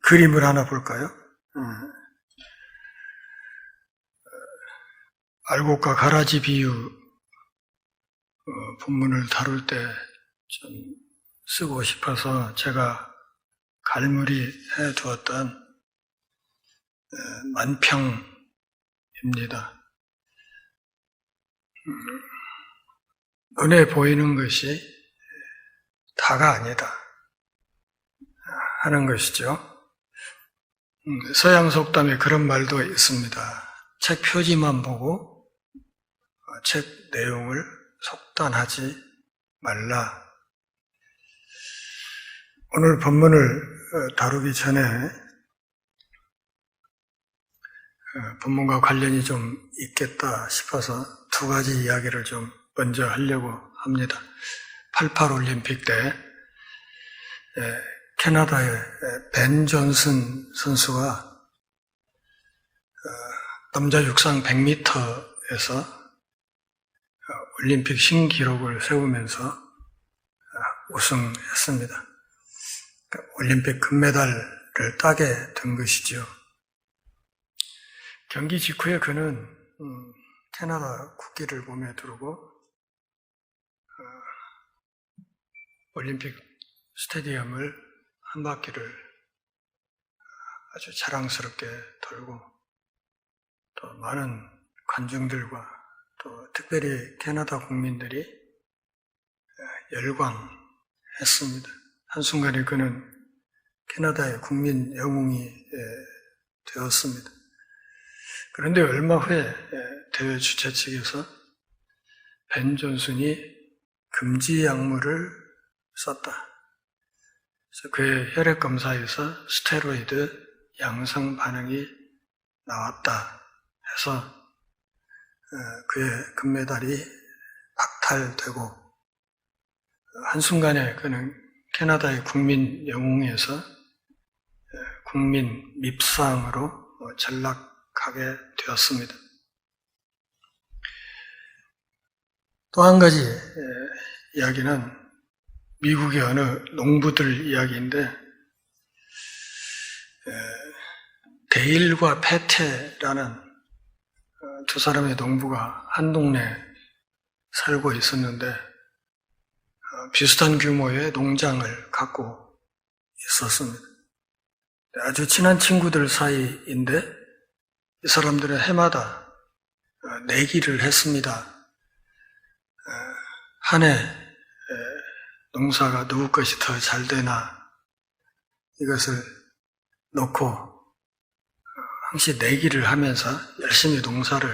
그림을 하나 볼까요? 알곡과 가라지 비유 본문을 다룰 때 좀 쓰고 싶어서 제가 갈무리 해 두었던 만평입니다. 눈에 보이는 것이 다가 아니다 하는 것이죠. 서양 속담에 그런 말도 있습니다. 책 표지만 보고 책 내용을 속단하지 말라. 오늘 본문을 다루기 전에 본문과 관련이 좀 있겠다 싶어서 두 가지 이야기를 좀 먼저 하려고 합니다. 88 올림픽 때 캐나다의 벤 존슨 선수가 남자 육상 100m에서 올림픽 신기록을 세우면서 우승했습니다. 올림픽 금메달을 따게 된 것이죠. 경기 직후에 그는 캐나다 국기를 몸에 두르고 올림픽 스테디움을 한 바퀴를 아주 자랑스럽게 돌고 또 많은 관중들과 또 특별히 캐나다 국민들이 열광했습니다. 한순간에 그는 캐나다의 국민 영웅이 되었습니다. 그런데 얼마 후에 대회 주최 측에서 벤 존슨이 금지 약물을 썼다. 그래서 그의 혈액 검사에서 스테로이드 양성 반응이 나왔다 해서 그의 금메달이 박탈되고 한순간에 그는 캐나다의 국민 영웅에서 국민 밉상으로 전락하게 되었습니다. 또 한 가지 이야기는 미국의 어느 농부들 이야기인데 데일과 페테라는 두 사람의 농부가 한 동네에 살고 있었는데 비슷한 규모의 농장을 갖고 있었습니다. 아주 친한 친구들 사이인데 이 사람들은 해마다 내기를 했습니다. 한 해 농사가 누구 것이 더 잘 되나 이것을 놓고 항시 내기를 하면서 열심히 농사를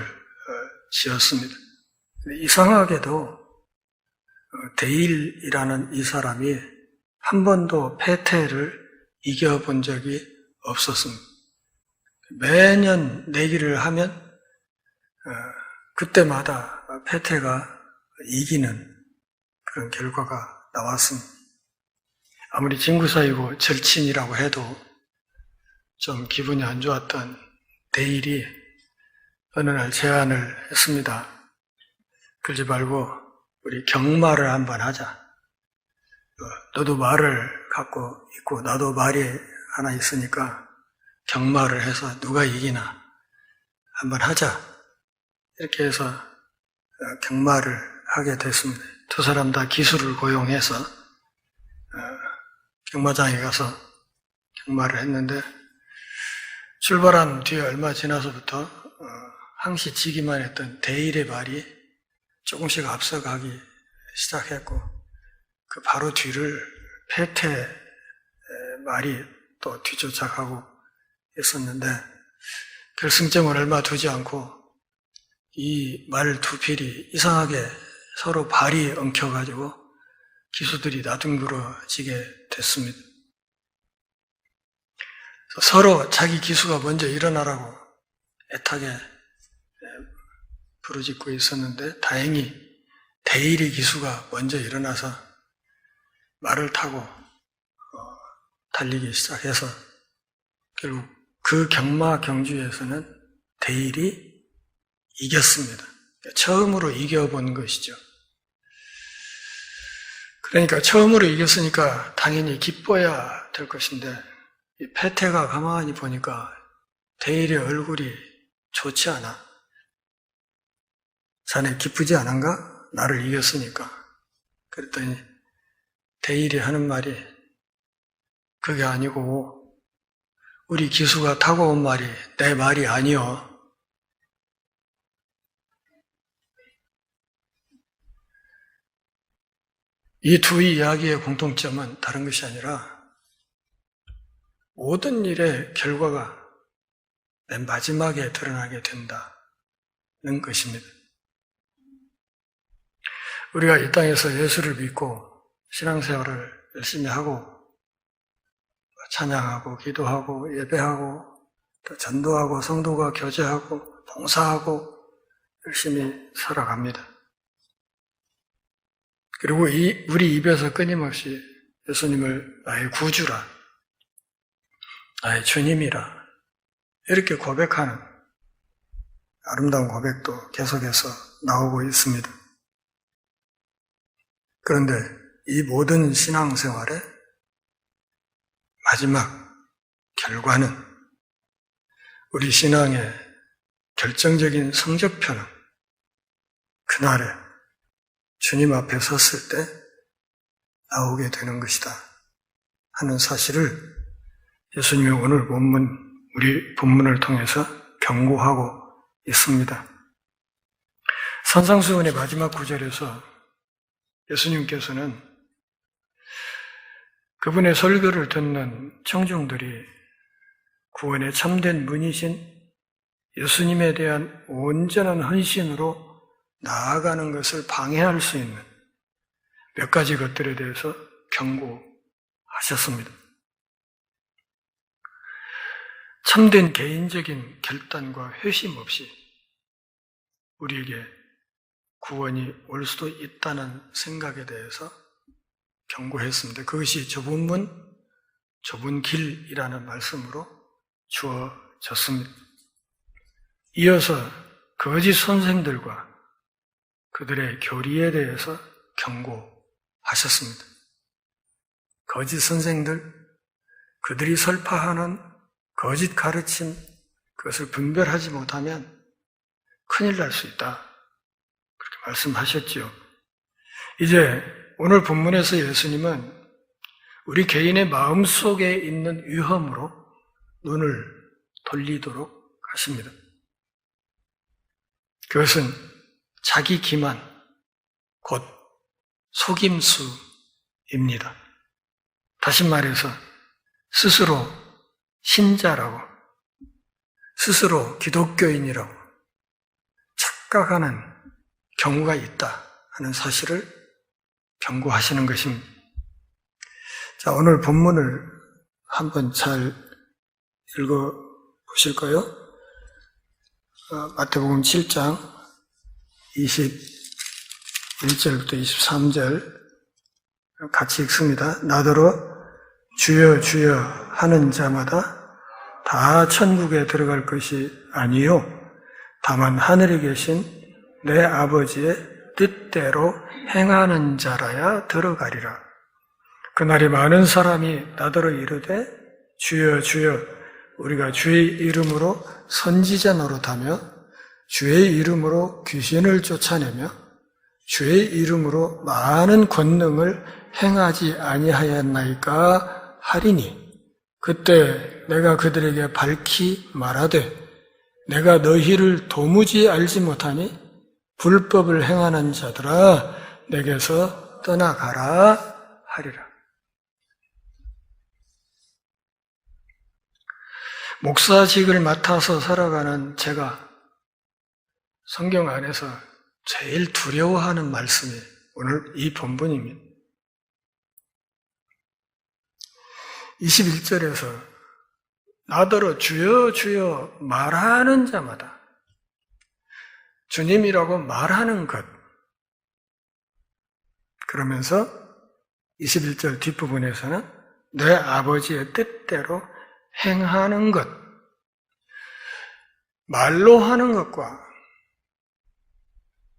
지었습니다. 이상하게도 데일이라는 이 사람이 한 번도 패퇴를 이겨본 적이 없었습니다. 매년 내기를 하면 그때마다 패퇴가 이기는 그런 결과가 나왔습니다. 아무리 친구 사이고 절친이라고 해도 좀 기분이 안 좋았던 데일이 어느 날 제안을 했습니다. 그러지 말고 우리 경마를 한번 하자. 너도 말을 갖고 있고 나도 말이 하나 있으니까 경마를 해서 누가 이기나 한번 하자. 이렇게 해서 경마를 하게 됐습니다. 두 사람 다 기술을 고용해서 경마장에 가서 경마를 했는데 출발한 뒤에 얼마 지나서부터 항시 지기만 했던 데일의 말이 조금씩 앞서가기 시작했고 그 바로 뒤를 패퇴의 말이 또 뒤쫓아가고 있었는데 결승점을 얼마 두지 않고 이 말 두 필이 이상하게 서로 발이 엉켜가지고 기수들이 나둥그러지게 됐습니다. 서로 자기 기수가 먼저 일어나라고 애타게 부르짖고 있었는데 다행히 데일의 기수가 먼저 일어나서 말을 타고 달리기 시작해서 결국 그 경마 경주에서는 데일이 이겼습니다. 처음으로 이겨본 것이죠. 그러니까 처음으로 이겼으니까 당연히 기뻐야 될 것인데 이 패태가 가만히 보니까 대일의 얼굴이 좋지 않아. 자네 기쁘지 않은가? 나를 이겼으니까. 그랬더니 대일이 하는 말이 그게 아니고 우리 기수가 타고 온 말이 내 말이 아니여. 이 두 이야기의 공통점은 다른 것이 아니라 모든 일의 결과가 맨 마지막에 드러나게 된다는 것입니다. 우리가 이 땅에서 예수를 믿고 신앙생활을 열심히 하고 찬양하고 기도하고 예배하고 또 전도하고 성도가 교제하고 봉사하고 열심히 살아갑니다. 그리고 우리 입에서 끊임없이 예수님을 나의 구주라, 나의 주님이라 이렇게 고백하는 아름다운 고백도 계속해서 나오고 있습니다. 그런데 이 모든 신앙생활의 마지막 결과는 우리 신앙의 결정적인 성적표는 그날에 주님 앞에 섰을 때 나오게 되는 것이다 하는 사실을 예수님이 오늘 우리 본문을 통해서 경고하고 있습니다. 산상수훈의 마지막 구절에서 예수님께서는 그분의 설교를 듣는 청중들이 구원의 참된 문이신 예수님에 대한 온전한 헌신으로 나아가는 것을 방해할 수 있는 몇 가지 것들에 대해서 경고하셨습니다. 참된 개인적인 결단과 회심 없이 우리에게 구원이 올 수도 있다는 생각에 대해서 경고했습니다. 그것이 좁은 문, 좁은 길이라는 말씀으로 주어졌습니다. 이어서 거짓 선생들과 그들의 교리에 대해서 경고하셨습니다. 거짓 선생들, 그들이 설파하는 거짓 가르침, 그것을 분별하지 못하면 큰일 날 수 있다. 그렇게 말씀하셨지요. 이제 오늘 본문에서 예수님은 우리 개인의 마음속에 있는 위험으로 눈을 돌리도록 하십니다. 그것은 자기 기만, 곧 속임수입니다. 다시 말해서 스스로 신자라고, 스스로 기독교인이라고 착각하는 경우가 있다 하는 사실을 경고하시는 것입니다. 자, 오늘 본문을 한번 잘 읽어보실까요? 마태복음 7장 21절부터 23절 같이 읽습니다. 나더러 주여 주여 하는 자마다 다 천국에 들어갈 것이 아니요 다만 하늘에 계신 내 아버지의 뜻대로 행하는 자라야 들어가리라. 그날이 많은 사람이 나더러 이르되 주여 주여 우리가 주의 이름으로 선지자 노릇하며 주의 이름으로 귀신을 쫓아내며 주의 이름으로 많은 권능을 행하지 아니하였나이까 하리니 그때 내가 그들에게 밝히 말하되 내가 너희를 도무지 알지 못하니 불법을 행하는 자들아 내게서 떠나가라 하리라. 목사직을 맡아서 살아가는 제가 성경 안에서 제일 두려워하는 말씀이 오늘 이 본문입니다. 21절에서 나더러 주여 주여 말하는 자마다 주님이라고 말하는 것, 그러면서 21절 뒷부분에서는 내 아버지의 뜻대로 행하는 것, 말로 하는 것과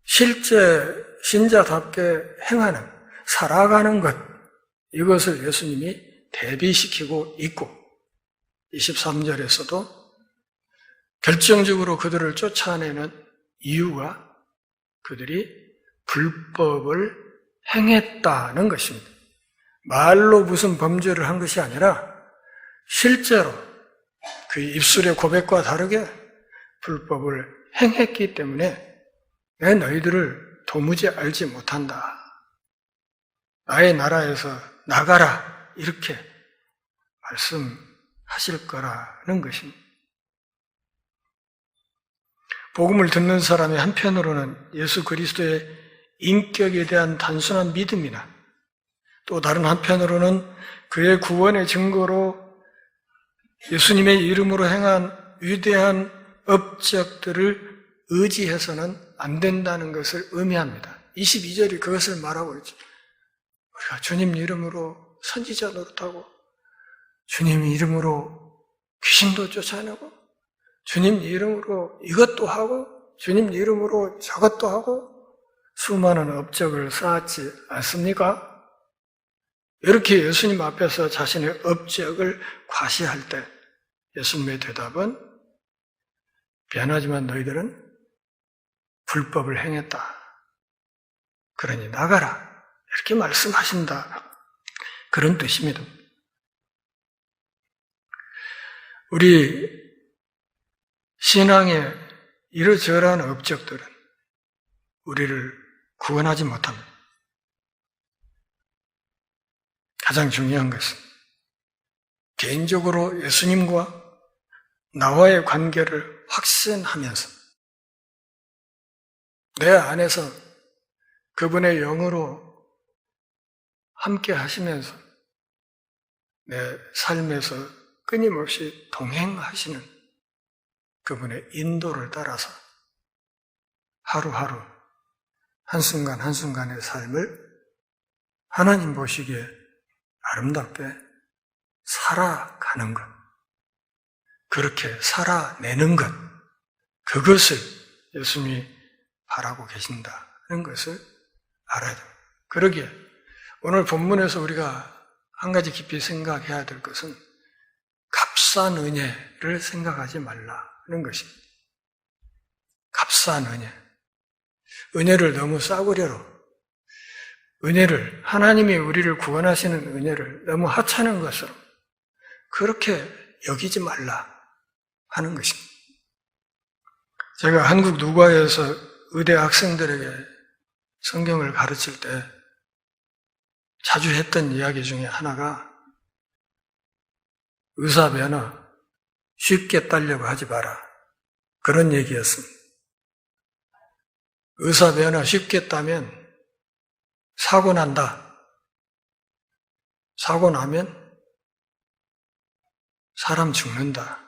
실제 신자답게 행하는, 살아가는 것, 이것을 예수님이 대비시키고 있고 23절에서도 결정적으로 그들을 쫓아내는 이유가 그들이 불법을 행했다는 것입니다. 말로 무슨 범죄를 한 것이 아니라 실제로 그 입술의 고백과 다르게 불법을 행했기 때문에 내 너희들을 도무지 알지 못한다. 나의 나라에서 나가라. 이렇게 말씀하실 거라는 것입니다. 복음을 듣는 사람이 한편으로는 예수 그리스도의 인격에 대한 단순한 믿음이나 또 다른 한편으로는 그의 구원의 증거로 예수님의 이름으로 행한 위대한 업적들을 의지해서는 안 된다는 것을 의미합니다. 22절이 그것을 말하고 있죠. 우리가 주님 이름으로 선지자 노릇하고 주님 이름으로 귀신도 쫓아내고 주님 이름으로 이것도 하고 주님 이름으로 저것도 하고 수많은 업적을 쌓았지 않습니까? 이렇게 예수님 앞에서 자신의 업적을 과시할 때 예수님의 대답은 미안하지만 너희들은 불법을 행했다. 그러니 나가라. 이렇게 말씀하신다. 그런 뜻입니다. 우리 신앙의 이러저러한 업적들은 우리를 구원하지 못합니다. 가장 중요한 것은 개인적으로 예수님과 나와의 관계를 확신하면서 내 안에서 그분의 영으로 함께 하시면서 내 삶에서 끊임없이 동행하시는 그분의 인도를 따라서 하루하루 한순간 한순간의 삶을 하나님 보시기에 아름답게 살아가는 것, 그렇게 살아내는 것, 그것을 예수님이 바라고 계신다는 것을 알아야 됩니다. 그러기에 오늘 본문에서 우리가 한 가지 깊이 생각해야 될 것은 값싼 은혜를 생각하지 말라는 것입니다. 값싼 은혜. 은혜를 너무 싸구려로, 은혜를, 하나님이 우리를 구원하시는 은혜를 너무 하찮은 것으로 그렇게 여기지 말라 하는 것입니다. 제가 한국 누가에서 의대 학생들에게 성경을 가르칠 때 자주 했던 이야기 중에 하나가 의사 면허 쉽게 따려고 하지 마라. 그런 얘기였습니다. 의사 면허 쉽게 따면 사고 난다. 사고 나면 사람 죽는다.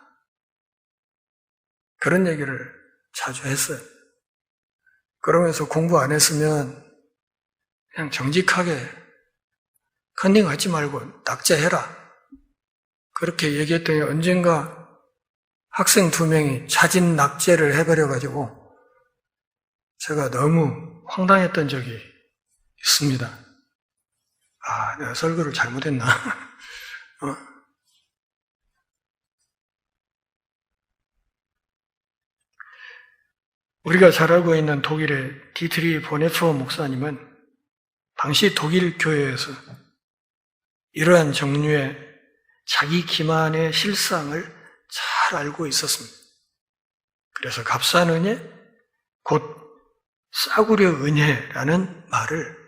그런 얘기를 자주 했어요. 그러면서 공부 안 했으면 그냥 정직하게 컨닝하지 말고 낙제해라. 그렇게 얘기했더니 언젠가 학생 2명이 자진 낙제를 해버려가지고 제가 너무 황당했던 적이 있습니다. 아, 내가 설교를 잘못했나? 우리가 잘 알고 있는 독일의 디트리 보네프어 목사님은 당시 독일 교회에서 이러한 종류의 자기 기만의 실상을 잘 알고 있었습니다. 그래서 값싼 은혜, 곧 싸구려 은혜라는 말을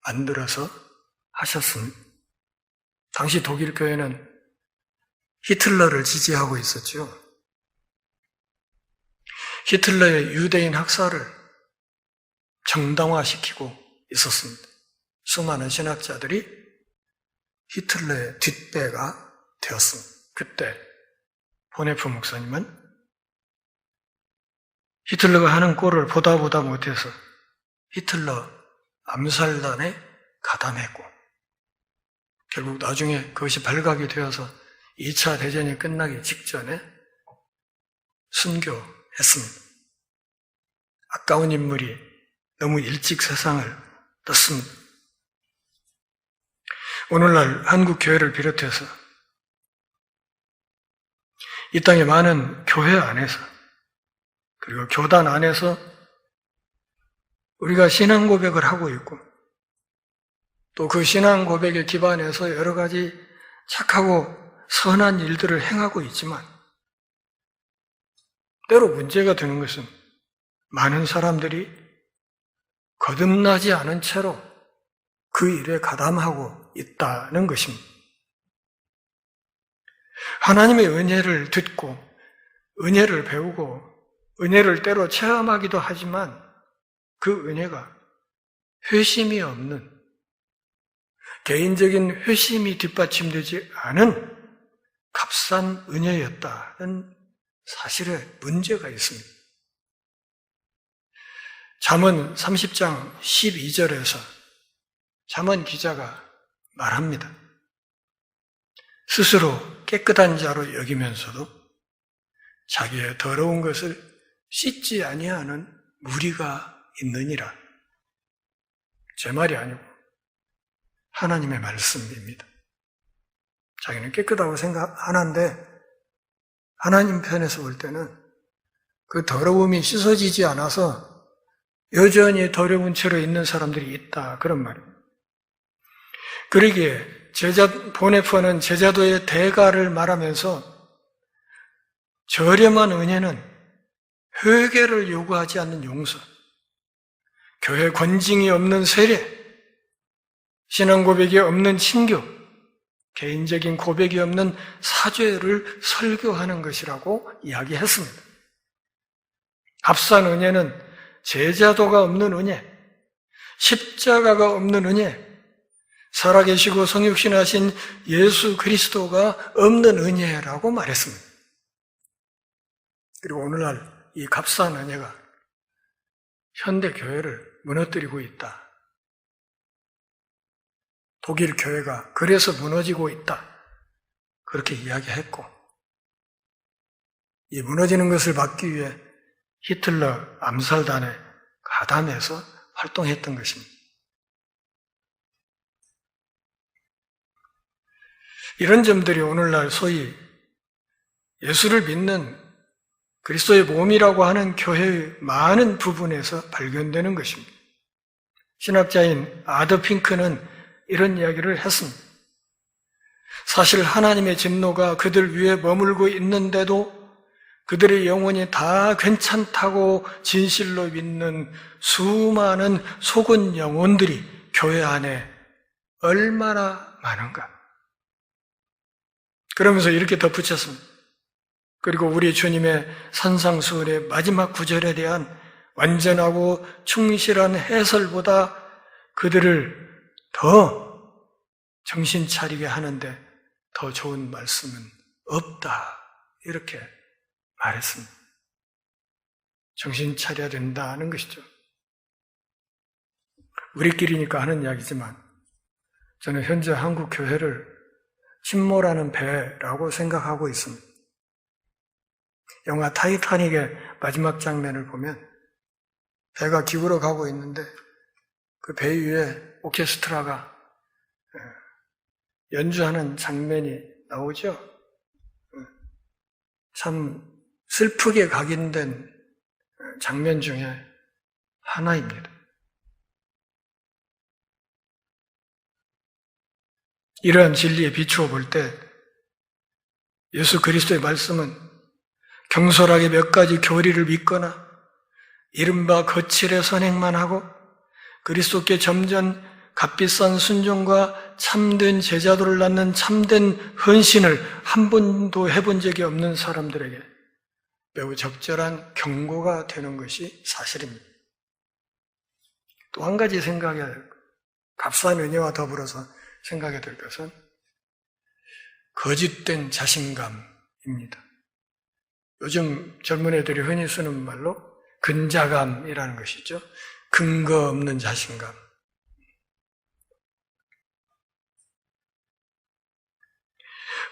만들어서 하셨습니다. 당시 독일 교회는 히틀러를 지지하고 있었죠. 히틀러의 유대인 학살을 정당화시키고 있었습니다. 수많은 신학자들이 히틀러의 뒷배가 되었습니다. 그때 보네프 목사님은 히틀러가 하는 꼴을 보다 못해서 히틀러 암살단에 가담했고 결국 나중에 그것이 발각이 되어서 2차 대전이 끝나기 직전에 순교했습니다. 아까운 인물이 너무 일찍 세상을 떴습니다. 오늘날 한국 교회를 비롯해서 이 땅에 많은 교회 안에서 그리고 교단 안에서 우리가 신앙 고백을 하고 있고 또 그 신앙 고백에 기반해서 여러 가지 착하고 선한 일들을 행하고 있지만 때로 문제가 되는 것은 많은 사람들이 거듭나지 않은 채로 그 일에 가담하고 있다는 것입니다. 하나님의 은혜를 듣고 은혜를 배우고 은혜를 때로 체험하기도 하지만 그 은혜가 회심이 없는 개인적인 회심이 뒷받침되지 않은 값싼 은혜였다는 사실에 문제가 있습니다. 잠언 30장 12절에서 잠언 기자가 말합니다. 스스로 깨끗한 자로 여기면서도 자기의 더러운 것을 씻지 아니하는 무리가 있느니라. 제 말이 아니고 하나님의 말씀입니다. 자기는 깨끗하고 생각하는데 하나님 편에서 볼 때는 그 더러움이 씻어지지 않아서 여전히 더러운 채로 있는 사람들이 있다. 그런 말입니다. 그러기에 보네퍼는 제자도의 대가를 말하면서 저렴한 은혜는 회개를 요구하지 않는 용서, 교회 권징이 없는 세례, 신앙 고백이 없는 친교, 개인적인 고백이 없는 사죄를 설교하는 것이라고 이야기했습니다. 값싼 은혜는 제자도가 없는 은혜, 십자가가 없는 은혜, 살아계시고 성육신하신 예수 그리스도가 없는 은혜라고 말했습니다. 그리고 오늘날 이 값싼 은혜가 현대 교회를 무너뜨리고 있다. 독일 교회가 그래서 무너지고 있다. 그렇게 이야기했고 이 무너지는 것을 막기 위해 히틀러 암살단에 가담해서 활동했던 것입니다. 이런 점들이 오늘날 소위 예수를 믿는 그리스도의 몸이라고 하는 교회의 많은 부분에서 발견되는 것입니다. 신학자인 아더 핑크는 이런 이야기를 했습니다. 사실 하나님의 진노가 그들 위에 머물고 있는데도 그들의 영혼이 다 괜찮다고 진실로 믿는 수많은 속은 영혼들이 교회 안에 얼마나 많은가. 그러면서 이렇게 덧붙였습니다. 그리고 우리 주님의 산상수훈의 마지막 구절에 대한 완전하고 충실한 해설보다 그들을 더 정신 차리게 하는데 더 좋은 말씀은 없다. 이렇게 말했습니다. 정신 차려야 된다는 것이죠. 우리끼리니까 하는 이야기지만 저는 현재 한국 교회를 침몰하는 배라고 생각하고 있습니다. 영화 타이타닉의 마지막 장면을 보면 배가 기울어 가고 있는데 그 배 위에 오케스트라가 연주하는 장면이 나오죠. 참 슬프게 각인된 장면 중에 하나입니다. 이러한 진리에 비추어 볼 때 예수 그리스도의 말씀은 경솔하게 몇 가지 교리를 믿거나 이른바 거칠의 선행만 하고 그리스도께 점전 값비싼 순종과 참된 제자도를 낳는 참된 헌신을 한 번도 해본 적이 없는 사람들에게 매우 적절한 경고가 되는 것이 사실입니다. 또 한 가지 생각해야 될 것, 값싼 은혜와 더불어서 생각해야 될 것은 거짓된 자신감입니다. 요즘 젊은 애들이 흔히 쓰는 말로 근자감이라는 것이죠. 근거 없는 자신감.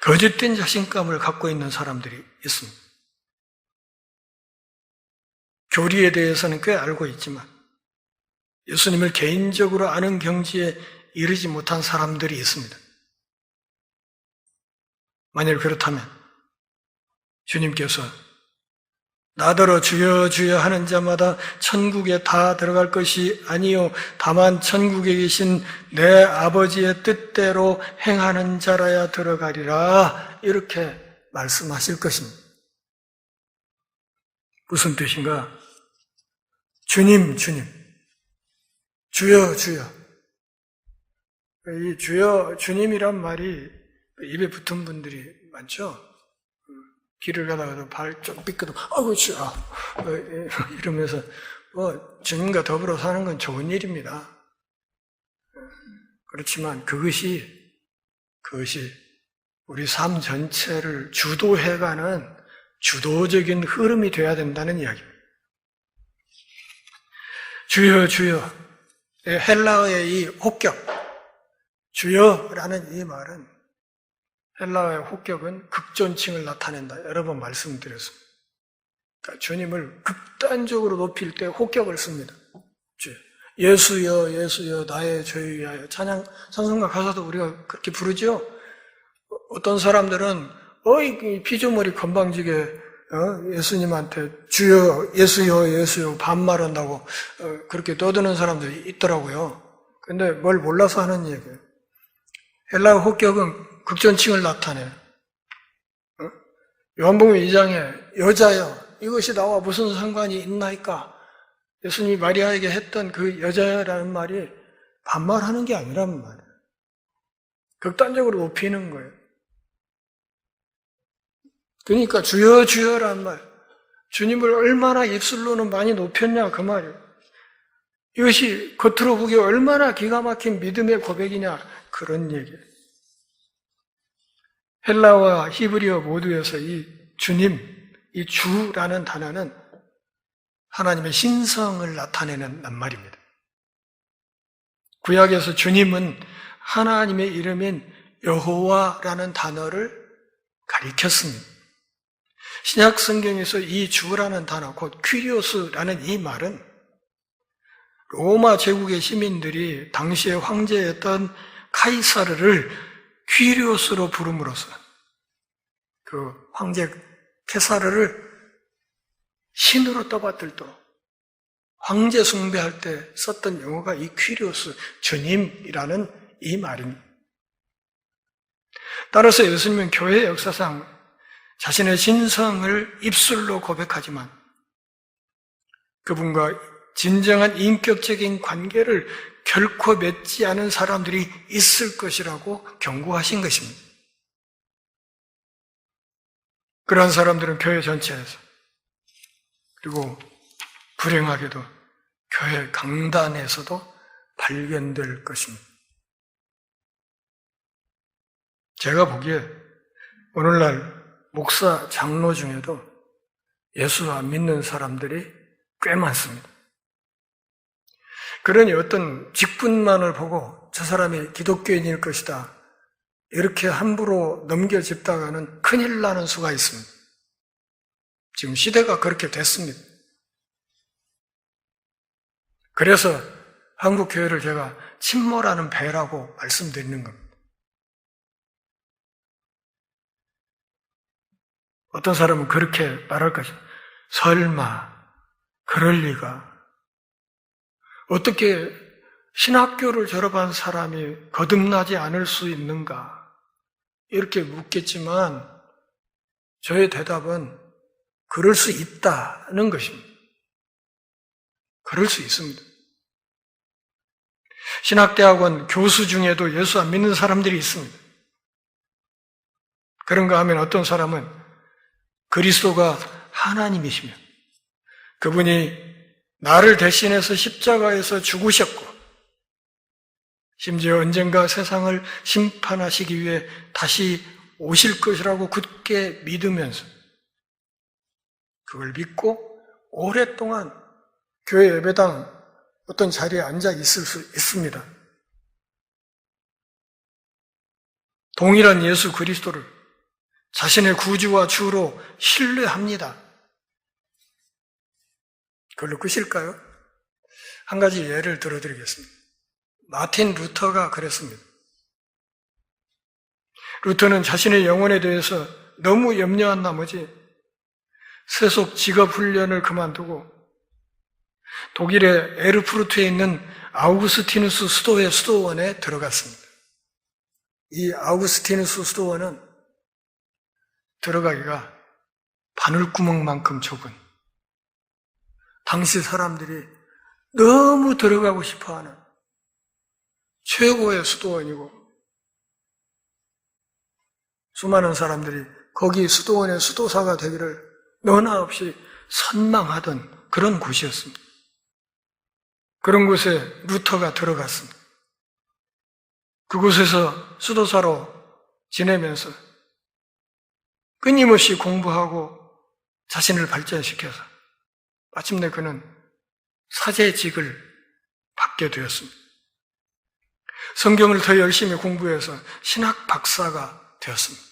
거짓된 자신감을 갖고 있는 사람들이 있습니다. 교리에 대해서는 꽤 알고 있지만 예수님을 개인적으로 아는 경지에 이르지 못한 사람들이 있습니다. 만일 그렇다면 주님께서 나더러 주여 주여 하는 자마다 천국에 다 들어갈 것이 아니요 다만 천국에 계신 내 아버지의 뜻대로 행하는 자라야 들어가리라, 이렇게 말씀하실 것입니다. 무슨 뜻인가? 주님, 주님, 주여, 주여. 이 주여, 주님이란 말이 입에 붙은 분들이 많죠? 길을 가다가도 발 좀 삐끗하고, 아이고, 주여. 이러면서, 주님과 더불어 사는 건 좋은 일입니다. 그렇지만 그것이 우리 삶 전체를 주도해가는 주도적인 흐름이 되어야 된다는 이야기입니다. 주여, 주여. 헬라어의 이 혹격, 주여라는 이 말은 헬라어의 혹격은 극존칭을 나타낸다. 여러 번 말씀드렸습니다. 그러니까 주님을 극단적으로 높일 때 혹격을 씁니다. 주여. 예수여, 예수여, 나의 죄 위하여. 찬송가 가사도 우리가 그렇게 부르죠? 어떤 사람들은, 이 피조물이 건방지게, 예수님한테 주여, 예수여, 예수여, 반말한다고, 그렇게 떠드는 사람들이 있더라고요. 근데 뭘 몰라서 하는 얘기예요. 헬라어 혹격은 극존칭을 나타내요. 요한복음 2장에 여자여, 이것이 나와 무슨 상관이 있나이까? 예수님이 마리아에게 했던 그 여자여라는 말이 반말하는 게 아니란 말이에요. 극단적으로 높이는 거예요. 그러니까 주여 주여란 말, 주님을 얼마나 입술로는 많이 높였냐 그 말이에요. 이것이 겉으로 보기에 얼마나 기가 막힌 믿음의 고백이냐 그런 얘기예요. 헬라어와 히브리어 모두에서 이 주님, 이 주라는 단어는 하나님의 신성을 나타내는 낱말입니다. 구약에서 주님은 하나님의 이름인 여호와라는 단어를 가리켰습니다. 신약 성경에서 이 주라는 단어, 곧 퀴리오스라는 이 말은 로마 제국의 시민들이 당시의 황제였던 카이사르를 퀴리오스로 부름으로써 그 황제 케사르를 신으로 떠받들도록 황제 숭배할 때 썼던 용어가 이 퀴리오스, 주님이라는 이 말입니다. 따라서 예수님은 교회 역사상 자신의 신성을 입술로 고백하지만 그분과 진정한 인격적인 관계를 결코 맺지 않은 사람들이 있을 것이라고 경고하신 것입니다. 그러한 사람들은 교회 전체에서, 그리고 불행하게도 교회 강단에서도 발견될 것입니다. 제가 보기에 오늘날 목사, 장로 중에도 예수 안 믿는 사람들이 꽤 많습니다. 그러니 어떤 직분만을 보고 저 사람이 기독교인일 것이다, 이렇게 함부로 넘겨짚다가는 큰일 나는 수가 있습니다. 지금 시대가 그렇게 됐습니다. 그래서 한국 교회를 제가 침몰하는 배라고 말씀드리는 겁니다. 어떤 사람은 그렇게 말할 것입니다. 설마 그럴 리가. 어떻게 신학교를 졸업한 사람이 거듭나지 않을 수 있는가? 이렇게 묻겠지만 저의 대답은 그럴 수 있다는 것입니다. 그럴 수 있습니다. 신학대학원 교수 중에도 예수 안 믿는 사람들이 있습니다. 그런가 하면 어떤 사람은 그리스도가 하나님이시며 그분이 나를 대신해서 십자가에서 죽으셨고 심지어 언젠가 세상을 심판하시기 위해 다시 오실 것이라고 굳게 믿으면서 그걸 믿고 오랫동안 교회 예배당 어떤 자리에 앉아 있을 수 있습니다. 동일한 예수 그리스도를 자신의 구주와 주로 신뢰합니다. 그걸로 끝일까요? 한 가지 예를 들어드리겠습니다. 마틴 루터가 그랬습니다. 루터는 자신의 영혼에 대해서 너무 염려한 나머지 세속 직업 훈련을 그만두고 독일의 에르푸르트에 있는 아우구스티누스 수도회 수도원에 들어갔습니다. 이 아우구스티누스 수도원은 들어가기가 바늘구멍만큼 좁은, 당시 사람들이 너무 들어가고 싶어하는 최고의 수도원이고, 수많은 사람들이 거기 수도원의 수도사가 되기를 너나 없이 선망하던 그런 곳이었습니다. 그런 곳에 루터가 들어갔습니다. 그곳에서 수도사로 지내면서 끊임없이 공부하고 자신을 발전시켜서 마침내 그는 사제직을 받게 되었습니다. 성경을 더 열심히 공부해서 신학 박사가 되었습니다.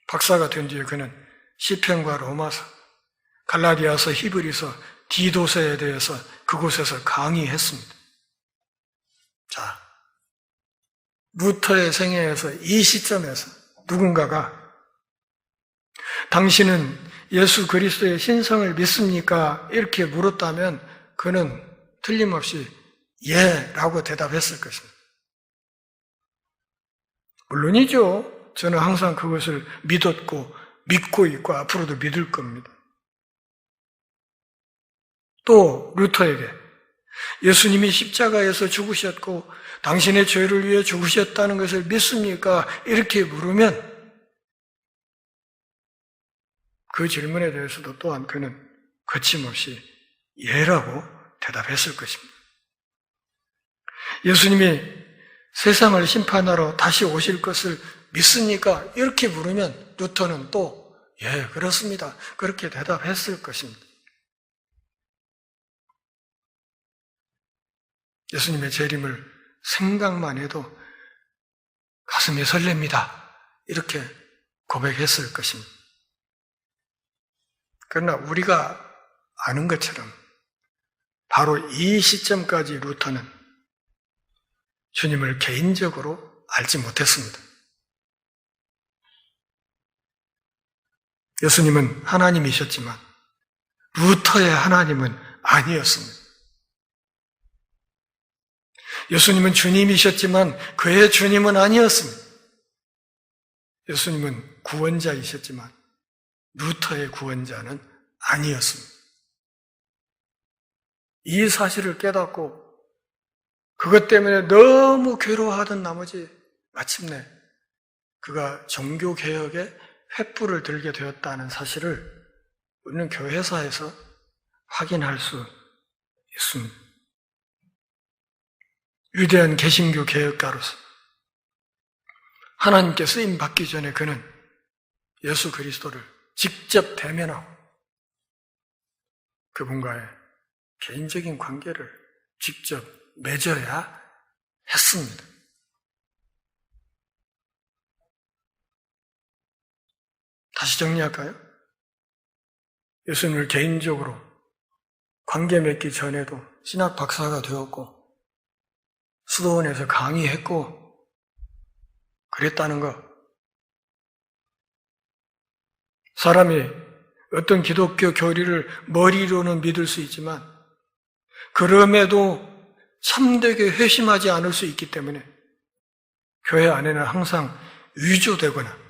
박사가 된 뒤에 그는 시편과 로마서, 갈라디아서, 히브리서, 디도서에 대해서 그곳에서 강의했습니다. 자, 루터의 생애에서 이 시점에서 누군가가 당신은 예수 그리스도의 신성을 믿습니까? 이렇게 물었다면 그는 틀림없이 예 라고 대답했을 것입니다. 물론이죠. 저는 항상 그것을 믿었고 믿고 있고 앞으로도 믿을 겁니다. 또 루터에게 예수님이 십자가에서 죽으셨고 당신의 죄를 위해 죽으셨다는 것을 믿습니까? 이렇게 물으면 그 질문에 대해서도 또한 그는 거침없이 예라고 대답했을 것입니다. 예수님이 세상을 심판하러 다시 오실 것을 믿습니까? 이렇게 물으면 루터는 또 예, 그렇습니다. 그렇게 대답했을 것입니다. 예수님의 재림을 생각만 해도 가슴이 설렙니다. 이렇게 고백했을 것입니다. 그러나 우리가 아는 것처럼 바로 이 시점까지 루터는 주님을 개인적으로 알지 못했습니다. 예수님은 하나님이셨지만 루터의 하나님은 아니었습니다. 예수님은 주님이셨지만 그의 주님은 아니었습니다. 예수님은 구원자이셨지만 루터의 구원자는 아니었습니다. 이 사실을 깨닫고 그것 때문에 너무 괴로워하던 나머지 마침내 그가 종교개혁에 횃불을 들게 되었다는 사실을 우리는 교회사에서 확인할 수 있습니다. 위대한 개신교 개혁가로서 하나님께 쓰임 받기 전에 그는 예수 그리스도를 직접 대면하고 그분과의 개인적인 관계를 직접 맺어야 했습니다. 다시 정리할까요? 예수님을 개인적으로 관계 맺기 전에도 신학 박사가 되었고 수도원에서 강의했고 그랬다는 것. 사람이 어떤 기독교 교리를 머리로는 믿을 수 있지만 그럼에도 참되게 회심하지 않을 수 있기 때문에 교회 안에는 항상 위조되거나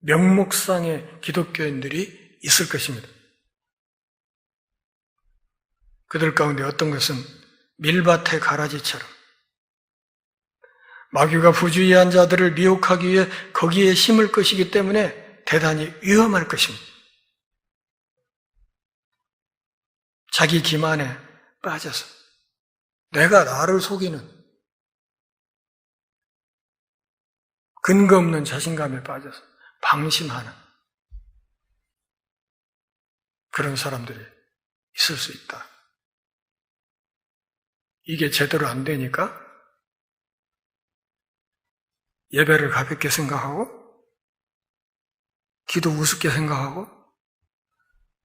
명목상의 기독교인들이 있을 것입니다. 그들 가운데 어떤 것은 밀밭의 가라지처럼 마귀가 부주의한 자들을 미혹하기 위해 거기에 심을 것이기 때문에 대단히 위험할 것입니다. 자기 기만에 빠져서 내가 나를 속이는 근거 없는 자신감에 빠져서 방심하는 그런 사람들이 있을 수 있다. 이게 제대로 안 되니까 예배를 가볍게 생각하고 기도 우습게 생각하고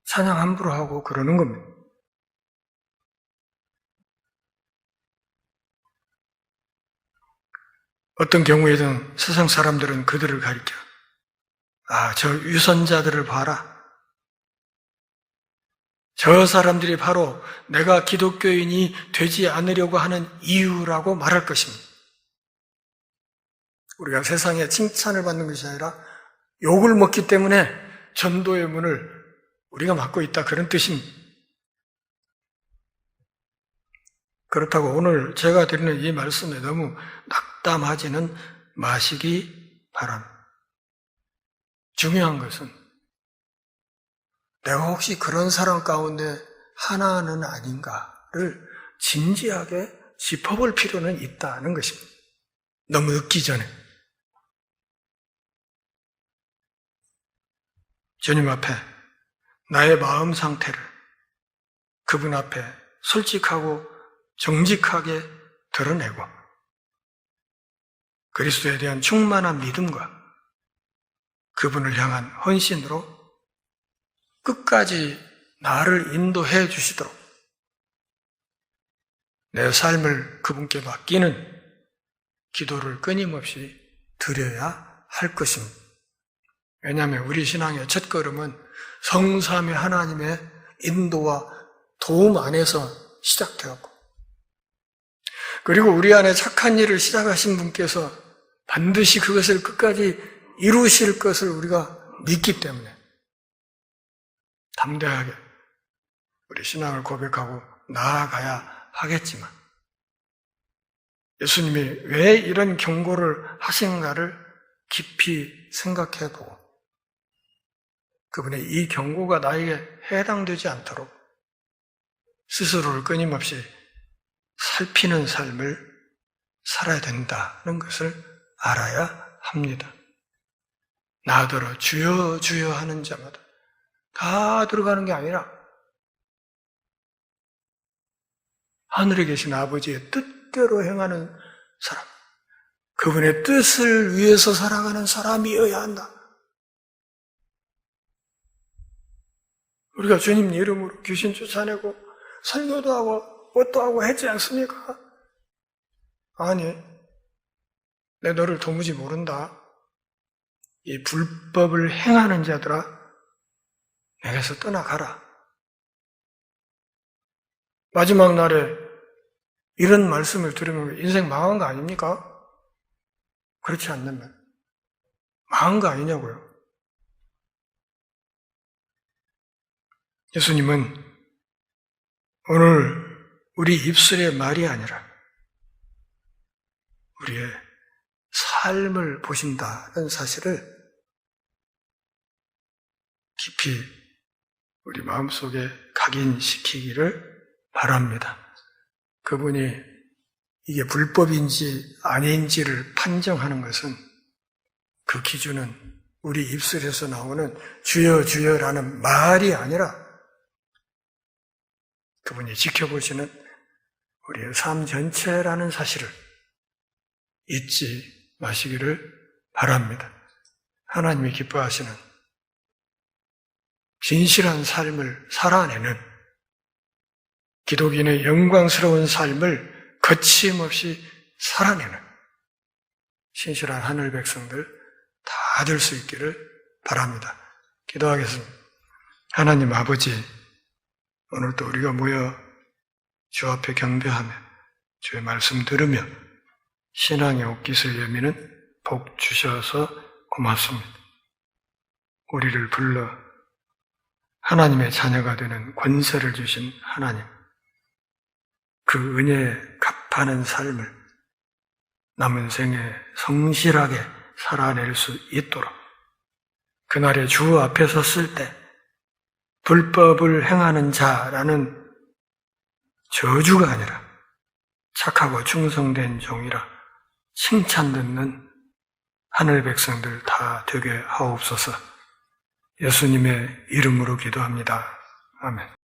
찬양 함부로 하고 그러는 겁니다. 어떤 경우에든 세상 사람들은 그들을 가리켜 저 유선자들을 봐라. 저 사람들이 바로 내가 기독교인이 되지 않으려고 하는 이유라고 말할 것입니다. 우리가 세상에 칭찬을 받는 것이 아니라 욕을 먹기 때문에 전도의 문을 우리가 막고 있다, 그런 뜻입니다. 그렇다고 오늘 제가 드리는 이 말씀에 너무 낙담하지는 마시기 바랍니다. 중요한 것은 내가 혹시 그런 사람 가운데 하나는 아닌가를 진지하게 짚어볼 필요는 있다는 것입니다. 너무 늦기 전에. 주님 앞에 나의 마음 상태를 그분 앞에 솔직하고 정직하게 드러내고 그리스도에 대한 충만한 믿음과 그분을 향한 헌신으로 끝까지 나를 인도해 주시도록 내 삶을 그분께 맡기는 기도를 끊임없이 드려야 할 것입니다. 왜냐하면 우리 신앙의 첫걸음은 성삼위 하나님의 인도와 도움 안에서 시작되었고, 그리고 우리 안에 착한 일을 시작하신 분께서 반드시 그것을 끝까지 이루실 것을 우리가 믿기 때문에 담대하게 우리 신앙을 고백하고 나아가야 하겠지만, 예수님이 왜 이런 경고를 하신가를 깊이 생각해보고 그분의 이 경고가 나에게 해당되지 않도록 스스로를 끊임없이 살피는 삶을 살아야 된다는 것을 알아야 합니다. 나더러 주여 주여 하는 자마다 다 들어가는 게 아니라 하늘에 계신 아버지의 뜻대로 행하는 사람, 그분의 뜻을 위해서 살아가는 사람이어야 한다. 우리가 주님 이름으로 귀신 쫓아내고 설교도 하고 뭣도 하고 했지 않습니까? 아니, 내 너를 도무지 모른다. 이 불법을 행하는 자들아, 내게서 떠나가라. 마지막 날에 이런 말씀을 들으면 인생 망한 거 아닙니까? 그렇지 않는 망한 거 아니냐고요. 예수님은 오늘 우리 입술의 말이 아니라 우리의 삶을 보신다는 사실을 깊이 우리 마음속에 각인시키기를 바랍니다. 그분이 이게 불법인지 아닌지를 판정하는 것은 그 기준은 우리 입술에서 나오는 주여 주여라는 말이 아니라 그분이 지켜보시는 우리의 삶 전체라는 사실을 잊지 마시기를 바랍니다. 하나님이 기뻐하시는 진실한 삶을 살아내는 기독인의 영광스러운 삶을 거침없이 살아내는 신실한 하늘 백성들 다 될 수 있기를 바랍니다. 기도하겠습니다. 하나님 아버지, 오늘도 우리가 모여 주 앞에 경배하며 주의 말씀 들으며 신앙의 옷깃을 여미는 복 주셔서 고맙습니다. 우리를 불러 하나님의 자녀가 되는 권세를 주신 하나님, 그 은혜에 값하는 삶을 남은 생에 성실하게 살아낼 수 있도록 그날에 주 앞에 섰을 때 불법을 행하는 자라는 저주가 아니라 착하고 충성된 종이라 칭찬 듣는 하늘 백성들 다 되게 하옵소서. 예수님의 이름으로 기도합니다. 아멘.